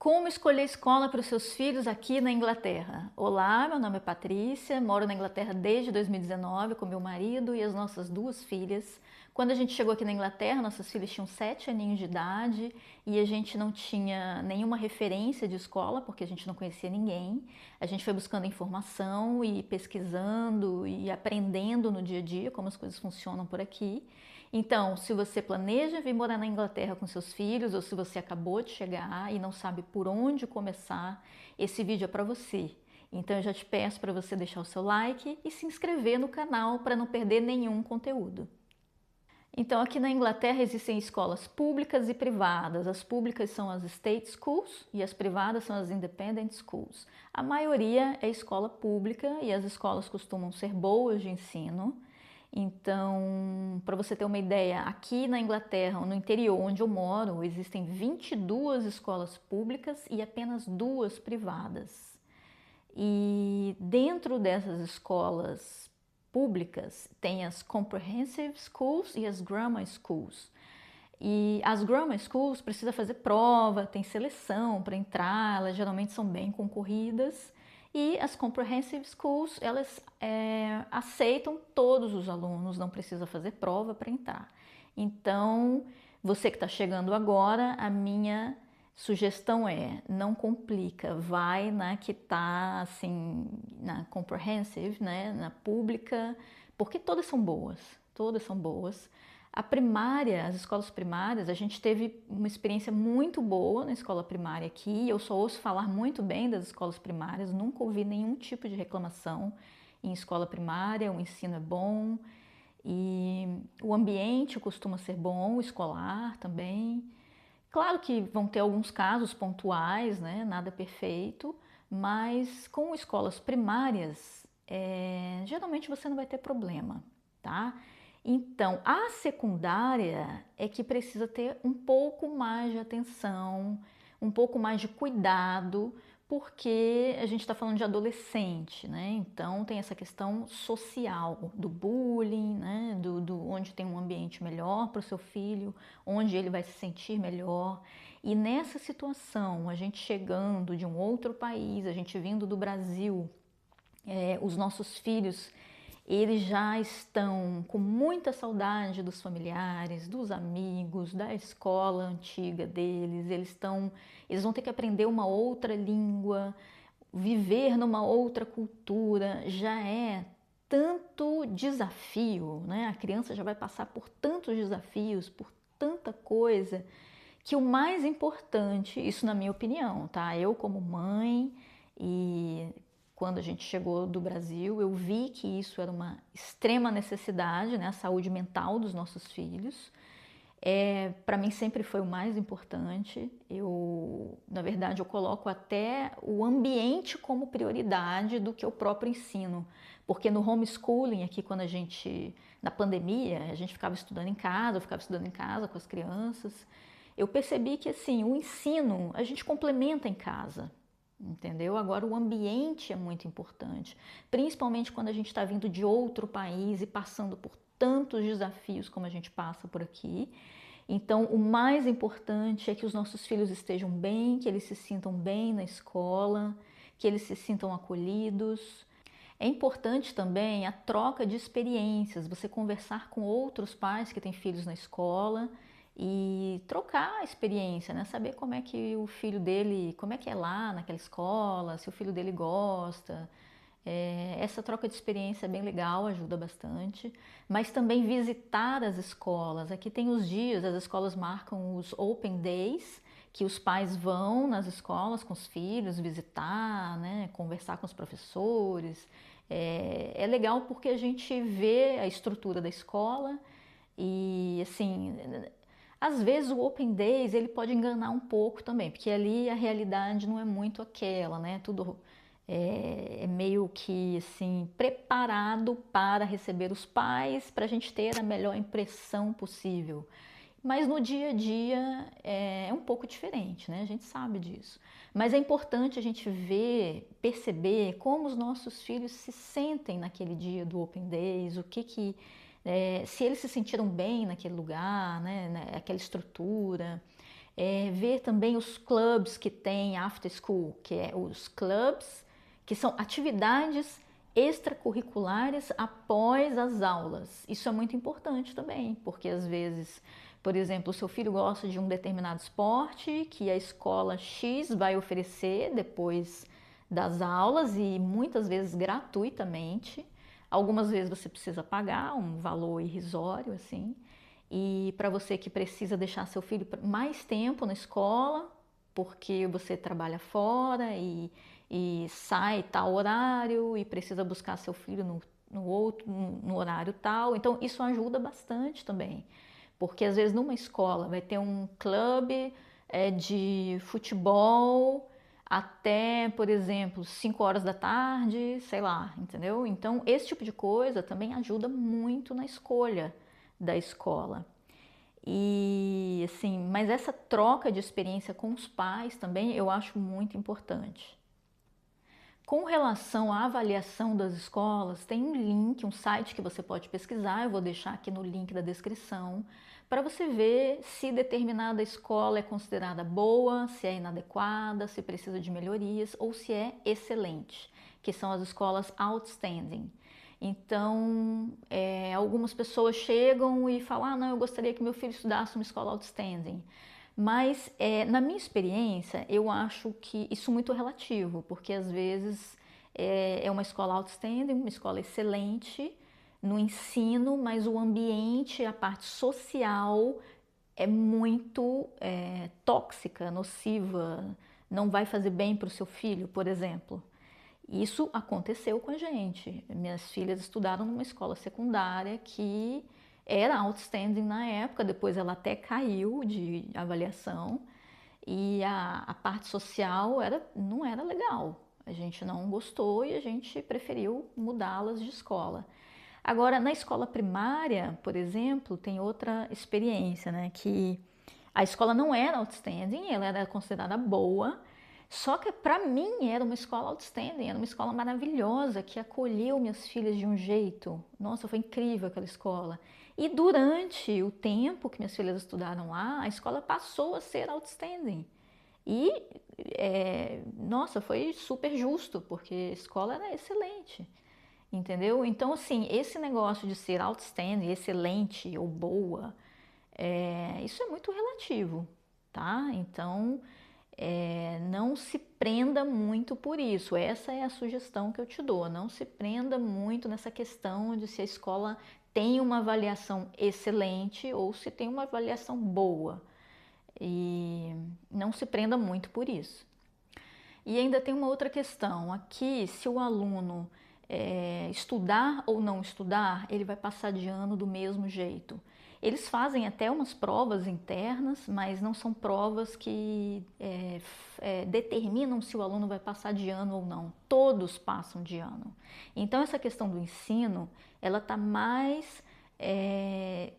Como escolher escola para os seus filhos aqui na Inglaterra? Olá, meu nome é Patrícia, moro na Inglaterra desde 2019 com meu marido e as nossas duas filhas. Quando a gente chegou aqui na Inglaterra, nossas filhas tinham 7 aninhos de idade e a gente não tinha nenhuma referência de escola porque a gente não conhecia ninguém. A gente foi buscando informação e pesquisando e aprendendo no dia a dia como as coisas funcionam por aqui. Então, se você planeja vir morar na Inglaterra com seus filhos ou se você acabou de chegar e não sabe por onde começar, esse vídeo é para você. Então eu já te peço para você deixar o seu like e se inscrever no canal para não perder nenhum conteúdo. Então aqui na Inglaterra existem escolas públicas e privadas. As públicas são as State Schools e as privadas são as Independent Schools. A maioria é escola pública e as escolas costumam ser boas de ensino. Então, para você ter uma ideia, aqui na Inglaterra, no interior onde eu moro, existem 22 escolas públicas e apenas 2 privadas. E dentro dessas escolas públicas tem as Comprehensive Schools e as Grammar Schools. E as Grammar Schools precisa fazer prova, tem seleção para entrar, elas geralmente são bem concorridas. E as Comprehensive Schools, elas aceitam todos os alunos, não precisa fazer prova para entrar. Então, você que está chegando agora, a minha sugestão é, não complica, vai na que está assim, na Comprehensive, né, na pública, porque todas são boas, todas são boas. A primária, as escolas primárias, a gente teve uma experiência muito boa na escola primária aqui. Eu só ouço falar muito bem das escolas primárias, nunca ouvi nenhum tipo de reclamação em escola primária, o ensino é bom e o ambiente costuma ser bom, o escolar também. Claro que vão ter alguns casos pontuais, né? Nada perfeito, mas com escolas primárias, geralmente você não vai ter problema, tá? Então, a secundária é que precisa ter um pouco mais de atenção, um pouco mais de cuidado, porque a gente está falando de adolescente, né? Então tem essa questão social, do bullying, né? Do onde tem um ambiente melhor para o seu filho, onde ele vai se sentir melhor. E nessa situação, a gente chegando de um outro país, a gente vindo do Brasil, os nossos filhos eles já estão com muita saudade dos familiares, dos amigos, da escola antiga deles. Eles vão ter que aprender uma outra língua, viver numa outra cultura. Já é tanto desafio, né? A criança já vai passar por tantos desafios, por tanta coisa, que o mais importante, isso na minha opinião, tá? Eu como mãe e quando a gente chegou do Brasil, eu vi que isso era uma extrema necessidade, né? A saúde mental dos nossos filhos. Para mim sempre foi o mais importante. Na verdade, eu coloco até o ambiente como prioridade do que o próprio ensino. Porque no homeschooling, aqui na pandemia, a gente ficava estudando em casa, eu ficava estudando em casa com as crianças. Eu percebi que assim, o ensino a gente complementa em casa. Entendeu? Agora o ambiente é muito importante, principalmente quando a gente está vindo de outro país e passando por tantos desafios como a gente passa por aqui. Então o mais importante é que os nossos filhos estejam bem, que eles se sintam bem na escola, que eles se sintam acolhidos. É importante também a troca de experiências, você conversar com outros pais que têm filhos na escola e trocar a experiência, né? Saber como é que o filho dele, como é que é lá naquela escola, se o filho dele gosta. Essa troca de experiência é bem legal, ajuda bastante. Mas também visitar as escolas. Aqui tem os dias, as escolas marcam os Open Days, que os pais vão nas escolas com os filhos visitar, né? Conversar com os professores. É legal porque a gente vê a estrutura da escola e assim, às vezes o Open Days ele pode enganar um pouco também, porque ali a realidade não é muito aquela, né? Tudo é meio que assim preparado para receber os pais, para a gente ter a melhor impressão possível. Mas no dia a dia é um pouco diferente, né? A gente sabe disso. Mas é importante a gente ver, perceber como os nossos filhos se sentem naquele dia do Open Days, se eles se sentiram bem naquele lugar, né? Aquela estrutura. Ver também os clubes que tem after school, que é os clubs, que são atividades extracurriculares após as aulas. Isso é muito importante também, porque às vezes, por exemplo, o seu filho gosta de um determinado esporte que a escola X vai oferecer depois das aulas e muitas vezes gratuitamente. Algumas vezes você precisa pagar um valor irrisório, assim. E para você que precisa deixar seu filho mais tempo na escola, porque você trabalha fora e sai tal horário e precisa buscar seu filho no horário tal. Então isso ajuda bastante também, porque às vezes numa escola vai ter um clube de futebol até, por exemplo, 5 horas da tarde, sei lá, entendeu? Então esse tipo de coisa também ajuda muito na escolha da escola. E assim, mas essa troca de experiência com os pais também eu acho muito importante. Com relação à avaliação das escolas, tem um link, um site que você pode pesquisar, eu vou deixar aqui no link da descrição, para você ver se determinada escola é considerada boa, se é inadequada, se precisa de melhorias ou se é excelente, que são as escolas outstanding. Então, algumas pessoas chegam e falam, ah, não, eu gostaria que meu filho estudasse uma escola outstanding. Mas, na minha experiência, eu acho que isso é muito relativo, porque às vezes é uma escola outstanding, uma escola excelente no ensino, mas o ambiente, a parte social é muito tóxica, nociva, não vai fazer bem para o seu filho, por exemplo. Isso aconteceu com a gente. Minhas filhas estudaram numa escola secundária que era outstanding na época, depois ela até caiu de avaliação e a parte social não era legal. A gente não gostou e a gente preferiu mudá-las de escola. Agora, na escola primária, por exemplo, tem outra experiência, né? Que a escola não era outstanding, ela era considerada boa, só que para mim era uma escola outstanding, era uma escola maravilhosa que acolheu minhas filhas de um jeito. Nossa, foi incrível aquela escola. E durante o tempo que minhas filhas estudaram lá, a escola passou a ser outstanding. E, nossa, foi super justo, porque a escola era excelente, entendeu? Então, assim, esse negócio de ser outstanding, excelente ou boa, isso é muito relativo, tá? Então, não se prenda muito por isso. Essa é a sugestão que eu te dou. Não se prenda muito nessa questão de se a escola tem uma avaliação excelente ou se tem uma avaliação boa. E não se prenda muito por isso. E ainda tem uma outra questão. Aqui, se o aluno estudar ou não estudar, ele vai passar de ano do mesmo jeito. Eles fazem até umas provas internas, mas não são provas que determinam se o aluno vai passar de ano ou não. Todos passam de ano. Então essa questão do ensino, ela está mais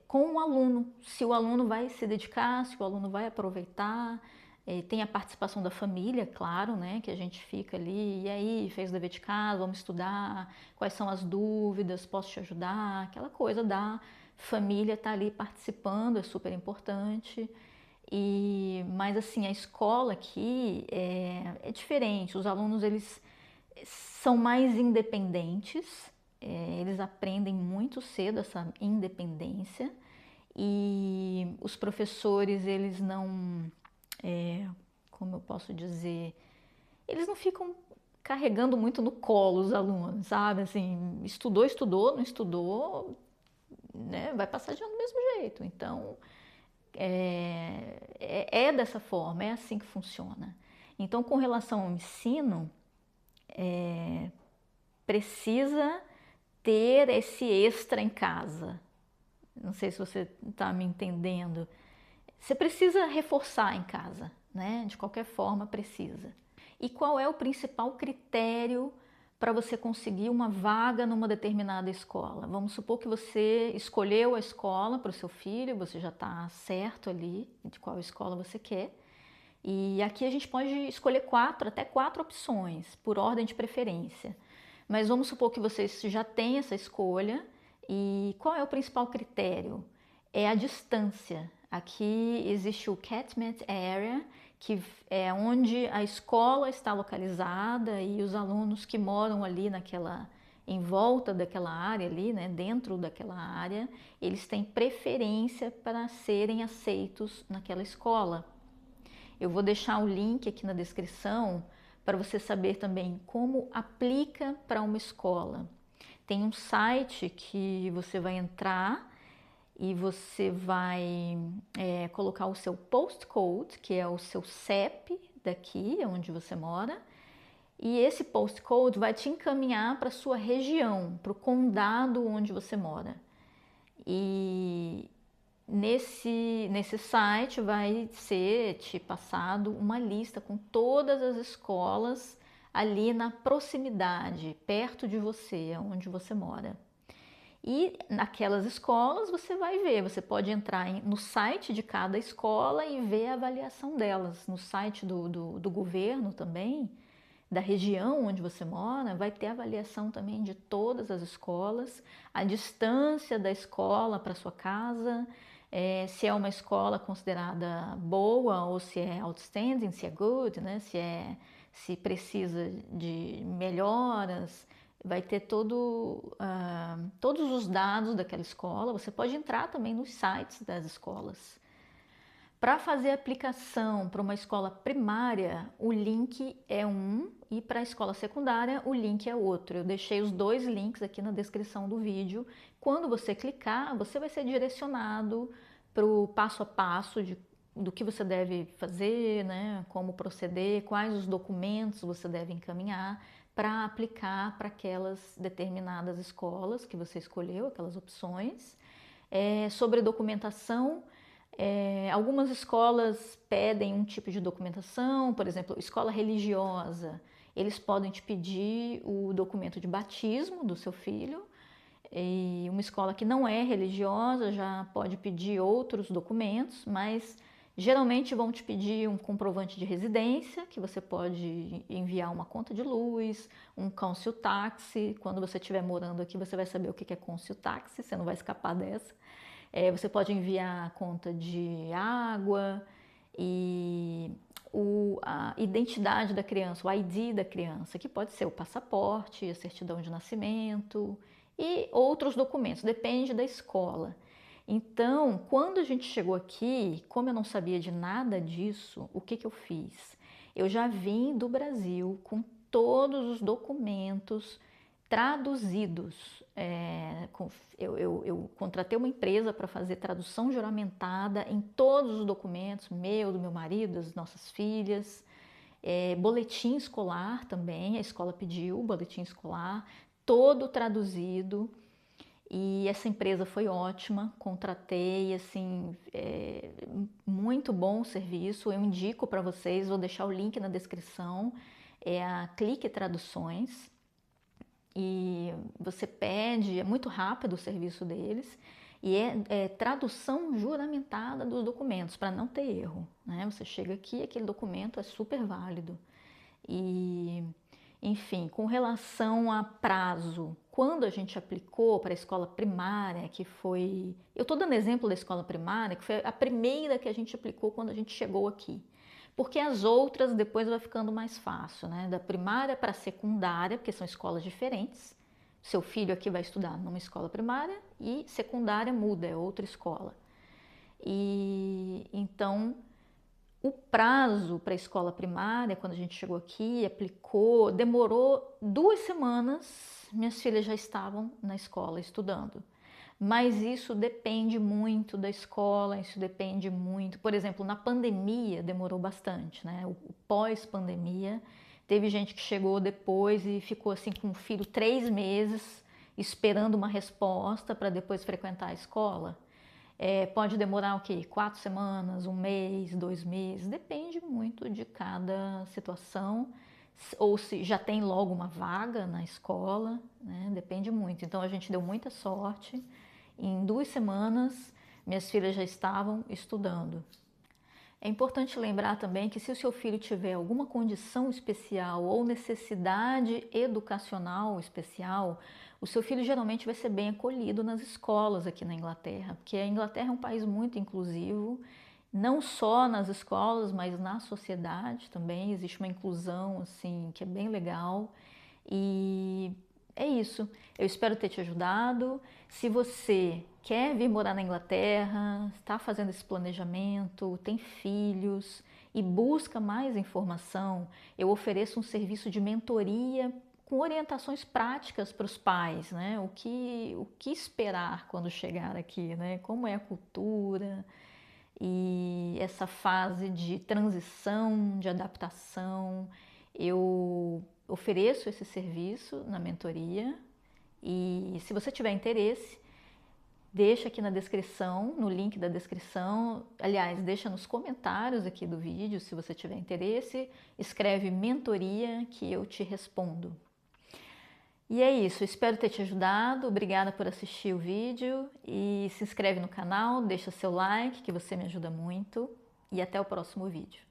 com o aluno. Se o aluno vai se dedicar, se o aluno vai aproveitar. Tem a participação da família, claro, né? Que a gente fica ali, e aí, fez o dever de casa, vamos estudar, quais são as dúvidas, posso te ajudar, aquela coisa da família tá ali participando, é super importante. Mas assim, a escola aqui é diferente, os alunos eles são mais independentes, eles aprendem muito cedo essa independência e os professores eles não, como eu posso dizer, eles não ficam carregando muito no colo os alunos, sabe? Assim, estudou, não estudou, né? Vai passar de ano do mesmo jeito. Então, dessa forma, é assim que funciona. Então, com relação ao ensino, precisa ter esse extra em casa. Não sei se você está me entendendo. Você precisa reforçar em casa, né? De qualquer forma, precisa. E qual é o principal critério para você conseguir uma vaga numa determinada escola? Vamos supor que você escolheu a escola para o seu filho, você já está certo ali de qual escola você quer. E aqui a gente pode escolher até quatro opções, por ordem de preferência. Mas vamos supor que você já tem essa escolha. E qual é o principal critério? É a distância. Aqui existe o catchment area, que é onde a escola está localizada e os alunos que moram ali em volta daquela área ali, né, dentro daquela área, eles têm preferência para serem aceitos naquela escola. Eu vou deixar o link aqui na descrição para você saber também como aplica para uma escola. Tem um site que você vai entrar e você vai colocar o seu postcode, que é o seu CEP daqui, onde você mora, e esse postcode vai te encaminhar para a sua região, para o condado onde você mora. E nesse site vai ser te passado uma lista com todas as escolas ali na proximidade, perto de você, onde você mora. E naquelas escolas você vai ver, você pode entrar no site de cada escola e ver a avaliação delas. No site do governo também, da região onde você mora, vai ter avaliação também de todas as escolas, a distância da escola para sua casa, se é uma escola considerada boa ou se é outstanding, se é good, né? Se precisa de melhoras. Vai ter todos os dados daquela escola. Você pode entrar também nos sites das escolas. Para fazer a aplicação para uma escola primária, o link é um e para a escola secundária o link é outro. Eu deixei os dois links aqui na descrição do vídeo. Quando você clicar, você vai ser direcionado para o passo a passo do que você deve fazer, né? Como proceder, quais os documentos você deve encaminhar para aplicar para aquelas determinadas escolas que você escolheu, aquelas opções. Sobre documentação, algumas escolas pedem um tipo de documentação, por exemplo, escola religiosa, eles podem te pedir o documento de batismo do seu filho, e uma escola que não é religiosa já pode pedir outros documentos, mas geralmente vão te pedir um comprovante de residência, que você pode enviar uma conta de luz, um council tax. Quando você estiver morando aqui, você vai saber o que é council tax, você não vai escapar dessa. Você pode enviar a conta de água e a identidade da criança, o ID da criança, que pode ser o passaporte, a certidão de nascimento e outros documentos, depende da escola. Então, quando a gente chegou aqui, como eu não sabia de nada disso, o que eu fiz? Eu já vim do Brasil com todos os documentos traduzidos. Eu contratei uma empresa para fazer tradução juramentada em todos os documentos, do meu marido, das nossas filhas, boletim escolar também, a escola pediu boletim escolar, todo traduzido. E essa empresa foi ótima, contratei, assim, muito bom o serviço. Eu indico para vocês, vou deixar o link na descrição, é a Clique Traduções. E você pede, é muito rápido o serviço deles, e é tradução juramentada dos documentos, para não ter erro, né? Você chega aqui, aquele documento é super válido. E, enfim, com relação a prazo, quando a gente aplicou para a escola primária, que foi... Eu estou dando exemplo da escola primária, que foi a primeira que a gente aplicou quando a gente chegou aqui. Porque as outras depois vai ficando mais fácil, né? Da primária para a secundária, porque são escolas diferentes. Seu filho aqui vai estudar numa escola primária e secundária muda, é outra escola. E então o prazo para a escola primária, quando a gente chegou aqui, aplicou, demorou 2 semanas, minhas filhas já estavam na escola estudando. Mas isso depende muito da escola, isso depende muito. Por exemplo, na pandemia demorou bastante, né? O pós-pandemia, teve gente que chegou depois e ficou assim com o filho 3 meses esperando uma resposta para depois frequentar a escola. Pode demorar o quê? 4 semanas, 1 mês, 2 meses, depende muito de cada situação, ou se já tem logo uma vaga na escola, né? Depende muito. Então a gente deu muita sorte. Em 2 semanas, minhas filhas já estavam estudando. É importante lembrar também que se o seu filho tiver alguma condição especial ou necessidade educacional especial, o seu filho geralmente vai ser bem acolhido nas escolas aqui na Inglaterra, porque a Inglaterra é um país muito inclusivo, não só nas escolas, mas na sociedade também existe uma inclusão assim que é bem legal. E é isso. Eu espero ter te ajudado. Se você quer vir morar na Inglaterra, está fazendo esse planejamento, tem filhos e busca mais informação, eu ofereço um serviço de mentoria com orientações práticas para os pais, né? O que esperar quando chegar aqui, né? Como é a cultura e essa fase de transição, de adaptação. Eu ofereço esse serviço na mentoria e se você tiver interesse, deixa aqui na descrição, no link da descrição, aliás, deixa nos comentários aqui do vídeo se você tiver interesse, escreve mentoria que eu te respondo. E é isso, espero ter te ajudado, obrigada por assistir o vídeo e se inscreve no canal, deixa seu like que você me ajuda muito e até o próximo vídeo.